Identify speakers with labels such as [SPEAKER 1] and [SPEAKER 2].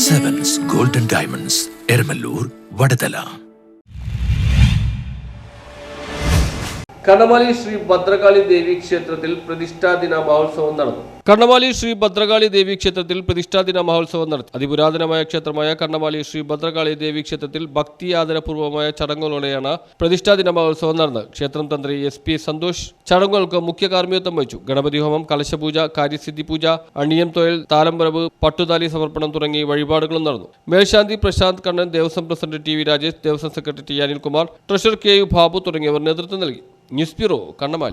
[SPEAKER 1] Sevens Golden Diamonds, Ermalur, Vadadala.
[SPEAKER 2] Kannamaly Shri Bhadrakali ദേവി ക്ഷേത്രത്തിൽ പ്രതിഷ്ഠാദിന മഹോത്സവം നടന്നു. കണ്ണമാലി ശ്രീ ഭദ്രകാളി ദേവി ക്ഷേത്രത്തിൽ പ്രതിഷ്ഠാദിന മഹോത്സവം നടത്തി. അതിപുരാതനമായ ക്ഷേത്രമായ കണ്ണമാലി ശ്രീ ഭദ്രകാളി ദേവി ക്ഷേത്രത്തിൽ ഭക്തി ആദരപൂർവമായ ചടങ്ങുകളോടെയാണ് പ്രതിഷ്ഠാദിന മഹോത്സവം നടന്നത്. ക്ഷേത്രം തന്ത്രി SP സന്തോഷ് ചടങ്ങുകൾക്ക് മുഖ്യ കാർമ്മികത്വം വഹിച്ചു. ഗണപതി ഹോമം, കലശപൂജ, കാര്യസിദ്ധി പൂജ, അണിയം തൊഴിൽ, താലംവരവ്, പട്ടുതാലി സമർപ്പണം തുടങ്ങി വഴിപാടുകളും നടന്നു. മേൽശാന്തി Prashanth Kannan, Devaswom president TV Rajesh, Devaswom secretary T Anilkumar, treasurer KU Babu തുടങ്ങിയവർ നേതൃത്വം നൽകി. News bureau, Kannamaly.